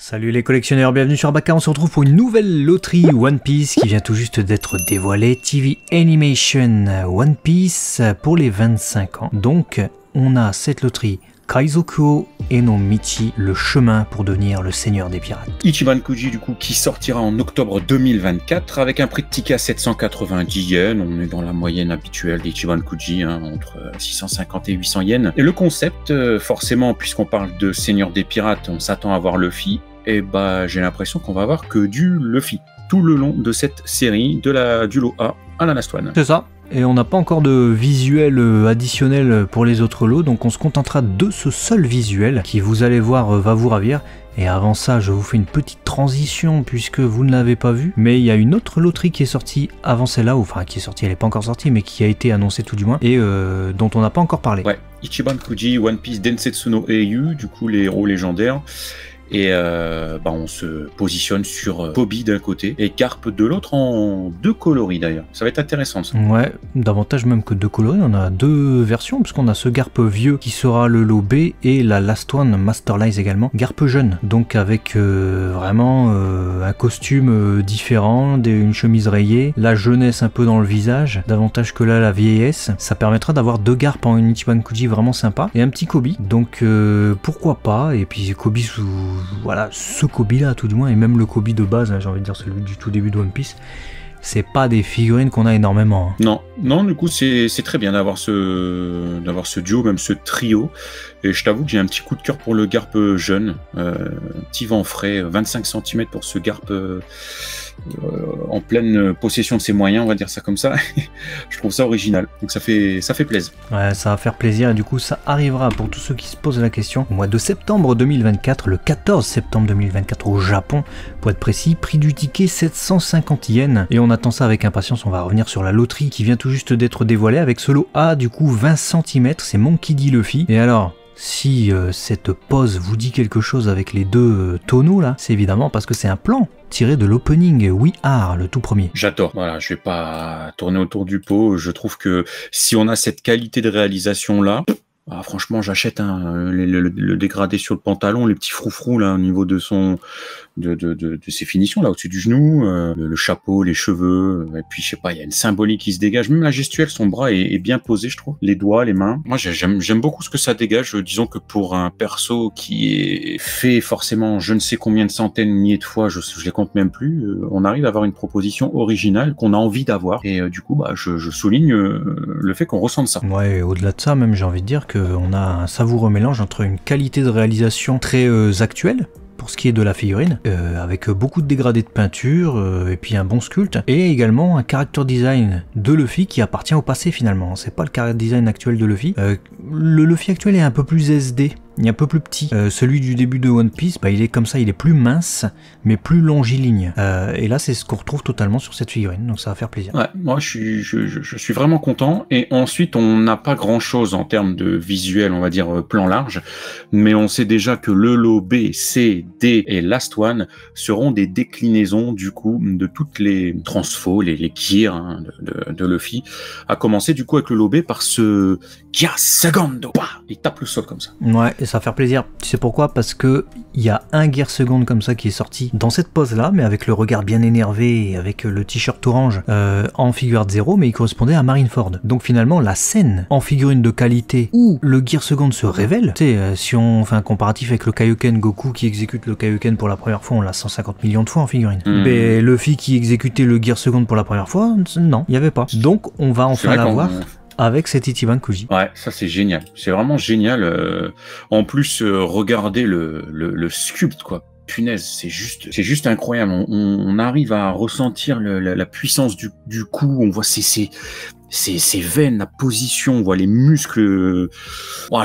Salut les collectionneurs, bienvenue sur Baka, on se retrouve pour une nouvelle loterie One Piece qui vient tout juste d'être dévoilée. TV Animation One Piece pour les 25 ans. Donc on a cette loterie Kaizoku et no Michi, le chemin pour devenir le seigneur des pirates. Ichiban Kuji du coup qui sortira en octobre 2024 avec un prix de ticket à 790 yens. On est dans la moyenne habituelle d'Ichiban Kuji, entre 650 et 800 yens. Et le concept, forcément, puisqu'on parle de seigneur des pirates, on s'attend à voir Luffy. Et bah j'ai l'impression qu'on va avoir que du Luffy tout le long de cette série, du lot A à la Last One. C'est ça. Et on n'a pas encore de visuel additionnel pour les autres lots, donc on se contentera de ce seul visuel qui, vous allez voir, va vous ravir. Et avant ça, je vous fais une petite transition puisque vous ne l'avez pas vu, mais il y a une autre loterie qui est sortie avant celle-là, enfin qui est sortie, elle n'est pas encore sortie, mais qui a été annoncée tout du moins, et dont on n'a pas encore parlé. Ouais, Ichiban Kuji, One Piece Densetsu no Eiyu, du coup les héros légendaires. Et on se positionne sur Koby d'un côté et Garp de l'autre en deux coloris d'ailleurs. Ça va être intéressant ça. Ouais, davantage même que deux coloris, on a deux versions puisqu'on a ce Garp vieux qui sera le lot B et la Last One Masterlize également. Garp jeune, donc avec vraiment un costume différent, une chemise rayée, la jeunesse un peu dans le visage, davantage que là la vieillesse. Ça permettra d'avoir deux Garp en Ichiban Kuji vraiment sympa et un petit Koby. Donc pourquoi pas, et puis Koby sous... Voilà, ce Koby là tout du moins, et même le Koby de base, j'ai envie de dire celui du tout début de One Piece, c'est pas des figurines qu'on a énormément. Non, du coup c'est très bien d'avoir ce duo, même ce trio. Et je t'avoue que j'ai un petit coup de cœur pour le Garp jeune, petit vent frais, 25 cm pour ce Garp en pleine possession de ses moyens, on va dire ça comme ça. Je trouve ça original, donc ça fait plaisir. Ouais, ça va faire plaisir, et du coup ça arrivera pour tous ceux qui se posent la question au mois de septembre 2024, le 14 septembre 2024 au Japon, pour être précis. Prix du ticket 750 yens, et on attend ça avec impatience. On va revenir sur la loterie qui vient tout juste d'être dévoilée avec ce lot A, du coup 20 cm, c'est Monkey D. Luffy. Et alors, si cette pose vous dit quelque chose avec les deux tonneaux là, c'est évidemment parce que c'est un plan tiré de l'opening We Are, le tout premier. J'adore, voilà, je vais pas tourner autour du pot. Je trouve que si on a cette qualité de réalisation là, franchement j'achète le dégradé sur le pantalon, les petits froufrous là au niveau de ses finitions là au-dessus du genou, le chapeau, les cheveux, et puis je sais pas, il y a une symbolique qui se dégage, même la gestuelle, son bras est bien posé je trouve, les doigts, les mains. Moi j'aime beaucoup ce que ça dégage. Disons que pour un perso qui est fait forcément je ne sais combien de centaines, milliers de fois, je les compte même plus, on arrive à avoir une proposition originale qu'on a envie d'avoir, et du coup je souligne le fait qu'on ressente ça. Ouais, au-delà de ça même, j'ai envie de dire qu'on a un savoureux mélange entre une qualité de réalisation très actuelle pour ce qui est de la figurine, avec beaucoup de dégradés de peinture, et puis un bon sculpte, et également un character design de Luffy qui appartient au passé finalement. C'est pas le character design actuel de Luffy. Le Luffy actuel est un peu plus SD, il est un peu plus petit. Celui du début de One Piece, il est comme ça, il est plus mince, mais plus longiligne. Et là, c'est ce qu'on retrouve totalement sur cette figurine, donc ça va faire plaisir. Ouais, moi je suis vraiment content. Et ensuite, on n'a pas grand chose en termes de visuel, on va dire plan large, mais on sait déjà que le lot B, C, D et Last One seront des déclinaisons du coup de toutes les transfos, les gears de Luffy, à commencer du coup avec le lot B par ce Gia Segundo. Il tape le sol comme ça. Ouais, et ça va faire plaisir. Tu sais pourquoi? Parce que il y a un Gear Second comme ça qui est sorti dans cette pose là, mais avec le regard bien énervé, avec le t-shirt orange en figure de 0, mais il correspondait à Marineford. Donc finalement la scène en figurine de qualité où le Gear Second se révèle, tu sais, si on fait un comparatif avec le Kaioken Goku qui exécute le Kaioken pour la première fois, on l'a 150 millions de fois en figurine. Mais Luffy qui exécutait le Gear Second pour la première fois, non, il n'y avait pas. Donc on va enfin l'avoir avec cet Ichiban Kuji. Ouais, ça c'est génial. C'est vraiment génial. En plus, regardez le sculpte, quoi. Punaise, c'est juste incroyable. On arrive à ressentir la puissance du coup. On voit ses veines, la position, on voit les muscles.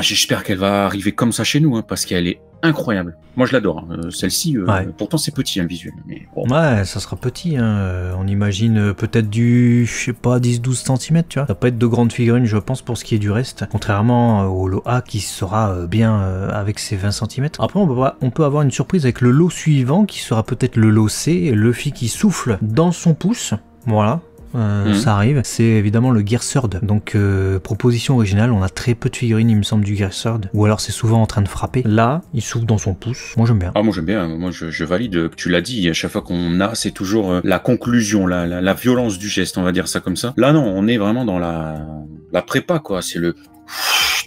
J'espère qu'elle va arriver comme ça chez nous, parce qu'elle est incroyable. Moi je l'adore. Celle-ci, pourtant c'est petit un visuel. Mais bon. Ouais, ça sera petit. On imagine peut-être du, je sais pas, 10-12 cm, tu vois. Ça va pas être de grandes figurines, je pense, pour ce qui est du reste. Contrairement au lot A qui sera bien avec ses 20 cm. Après, on peut avoir une surprise avec le lot suivant qui sera peut-être le lot C. Luffy qui souffle dans son pouce. Voilà. ça arrive. C'est évidemment le Gear Third. Donc proposition originale, on a très peu de figurines il me semble du Gear Third, ou alors c'est souvent en train de frapper. Là, il souffle dans son pouce. Moi j'aime bien. Ah moi j'aime bien, moi je valide. Tu l'as dit, à chaque fois qu'on a, c'est toujours la conclusion, la violence du geste, on va dire ça comme ça. Là non, on est vraiment dans la prépa quoi.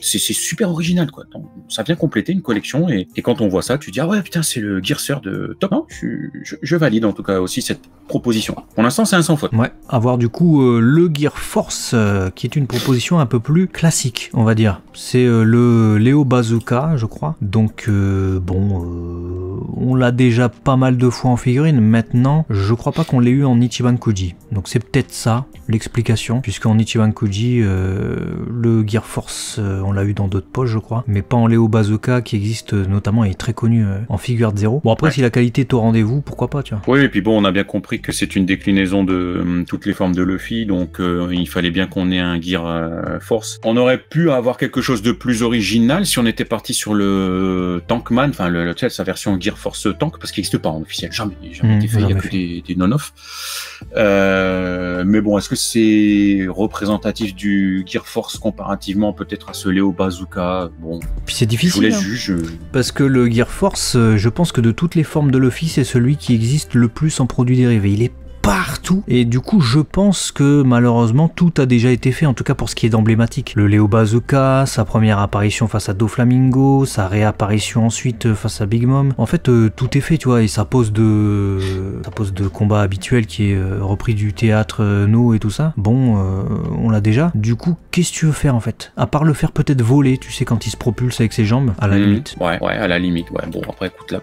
C'est super original quoi. Ça vient compléter une collection et quand on voit ça, tu dis ah ouais putain c'est le Gear Third de top. Non, je valide en tout cas aussi cette proposition. Pour l'instant c'est un sans faute. Ouais, avoir du coup le Gear Force qui est une proposition un peu plus classique on va dire. C'est le Léo Bazooka je crois. Donc on l'a déjà pas mal de fois en figurine. Maintenant je crois pas qu'on l'ait eu en Ichiban Koji. Donc c'est peut-être ça l'explication, puisqu'en Ichiban Koji le Gear Force on l'a eu dans d'autres poches je crois, mais pas en Léo Bazooka qui existe notamment et est très connu en figure de 0. Bon après si la qualité est au rendez-vous, pourquoi pas tu vois. Oui et puis bon on a bien compris que c'est une déclinaison de toutes les formes de Luffy, donc il fallait bien qu'on ait un Gear Force. On aurait pu avoir quelque chose de plus original si on était parti sur le Tankman, enfin sa version Gear Force Tank, parce qu'il n'existe pas en officiel, jamais été fait, il n'y a que des non-off. Mais bon, est-ce que c'est représentatif du Gear Force comparativement peut-être à ce Léo Bazooka? Bon, puis c'est difficile, je vous laisse juge. Parce que le Gear Force, je pense que de toutes les formes de Luffy, c'est celui qui existe le plus en produits dérivés. Il est partout et du coup je pense que malheureusement tout a déjà été fait, en tout cas pour ce qui est d'emblématique. Le Léo Bazooka, sa première apparition face à Doflamingo, sa réapparition ensuite face à Big Mom, en fait tout est fait tu vois, et sa pose de combat habituel qui est repris du théâtre No et tout ça, bon on l'a déjà. Du coup qu'est-ce que tu veux faire en fait, à part le faire peut-être voler, tu sais, quand il se propulse avec ses jambes à la limite. Ouais à la limite, ouais. Bon après écoute,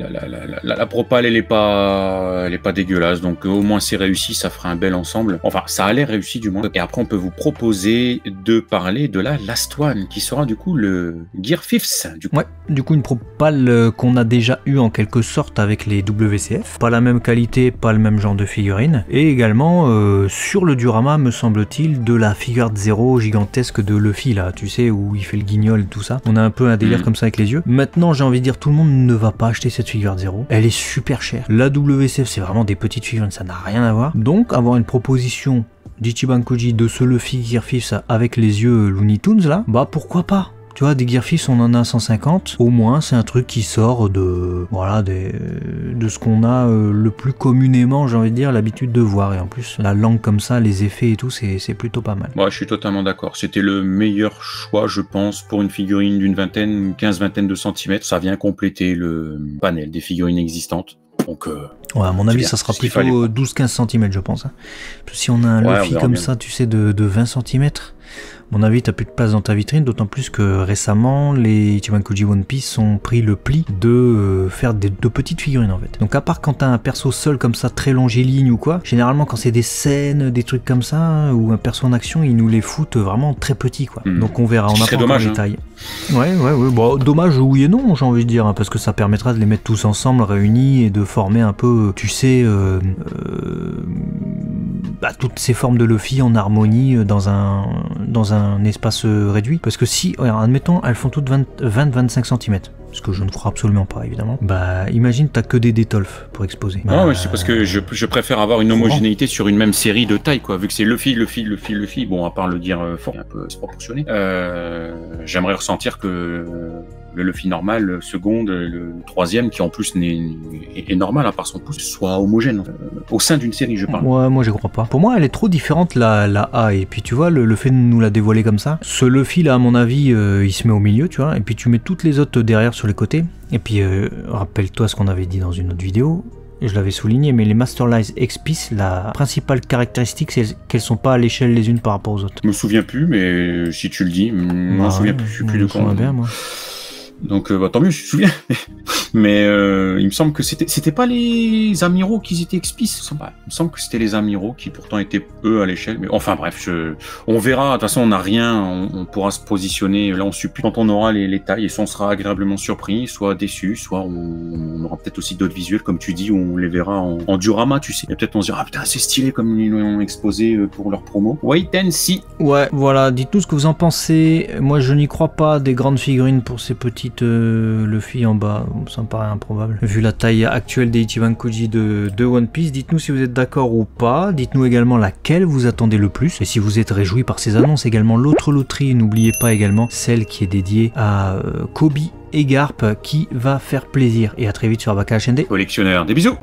la propale elle est pas dégueulasse, donc au moins c'est réussi, ça fera un bel ensemble. Enfin, ça a l'air réussi du moins. Et après, on peut vous proposer de parler de la Last One, qui sera du coup le Gear Fifth. Ouais, du coup une propale qu'on a déjà eu en quelque sorte avec les WCF. Pas la même qualité, pas le même genre de figurine. Et également, sur le diorama, me semble-t-il, de la figure de 0 gigantesque de Luffy, là, tu sais, où il fait le guignol et tout ça. On a un peu un délire comme ça avec les yeux. Maintenant, j'ai envie de dire, tout le monde ne va pas acheter cette figure de 0. Elle est super chère. La WCF, c'est vraiment des petites figurines, ça n'a rien à voir. Donc avoir une proposition d'Ichiban Koji de ce Luffy Gear Fifth avec les yeux Looney Tunes là, bah pourquoi pas. Tu vois, des Gear Fifth on en a 150, au moins c'est un truc qui sort de voilà de ce qu'on a le plus communément, j'ai envie de dire, l'habitude de voir, et en plus la langue comme ça, les effets et tout, c'est plutôt pas mal. Moi je suis totalement d'accord, c'était le meilleur choix je pense pour une figurine d'une vingtaine, 15-20 de centimètres, ça vient compléter le panel des figurines existantes. Donc, ouais, à mon avis, ça sera plutôt 12-15 cm, je pense. Si on a un Luffy comme ça, tu sais, de 20 cm, à mon avis, t'as plus de place dans ta vitrine, d'autant plus que récemment, les Ichiban Koji One Piece ont pris le pli de faire de petites figurines en fait. Donc à part quand t'as un perso seul comme ça, très longiligne ou quoi, généralement quand c'est des scènes, des trucs comme ça, ou un perso en action, ils nous les foutent vraiment très petits quoi. Donc on verra, on a pas encore les tailles. Ouais, bon, dommage oui et non, j'ai envie de dire, hein, parce que ça permettra de les mettre tous ensemble, réunis, et de former un peu, tu sais, toutes ces formes de Luffy en harmonie dans un espace réduit. Parce que si, admettons, elles font toutes 20-25 cm, ce que je ne ferai absolument pas évidemment, bah imagine t'as que des Détolf pour exposer. Non, mais c'est parce que je préfère avoir une homogénéité sur une même série de taille quoi, vu que c'est Luffy, bon à part le dire fort, un peu disproportionné, j'aimerais ressentir que le Luffy normal, le second, le troisième, qui en plus est normal à part son pouce, soit homogène au sein d'une série, je parle. Ouais, moi je crois pas. Pour moi, elle est trop différente la A, et puis tu vois, le fait de nous la dévoiler comme ça, ce Luffy là, à mon avis, il se met au milieu, tu vois, et puis tu mets toutes les autres derrière sur les côtés, et puis rappelle-toi ce qu'on avait dit dans une autre vidéo. Je l'avais souligné, mais les Masterlize X-Piece, la principale caractéristique, c'est qu'elles sont pas à l'échelle les unes par rapport aux autres. Je me souviens plus, mais si tu le dis, je me souviens plus de quoi. Bien, moi. Donc tant mieux, je me souviens. Mais il me semble que c'était pas les amiraux qui étaient X-Piece. Il me semble que c'était les amiraux qui pourtant étaient eux à l'échelle. Mais enfin bref, on verra. De toute façon, on n'a rien. On pourra se positionner. Là, on suppute quand on aura les tailles. Et soit on sera agréablement surpris, soit déçu, soit on aura peut-être aussi d'autres visuels, comme tu dis, où on les verra en diorama, tu sais. Et peut-être on se dira, ah putain, c'est stylé comme ils l'ont exposé pour leur promo. Wait and see. Ouais, voilà. Dites-nous ce que vous en pensez. Moi, je n'y crois pas des grandes figurines pour ces petits petite Luffy en bas, ça me paraît improbable. Vu la taille actuelle des Ichiban Kuji de One Piece, dites-nous si vous êtes d'accord ou pas. Dites-nous également laquelle vous attendez le plus. Et si vous êtes réjoui par ces annonces, également l'autre loterie, n'oubliez pas également celle qui est dédiée à Kobe et Garp qui va faire plaisir. Et à très vite sur Abaka HND. Collectionneur, des bisous.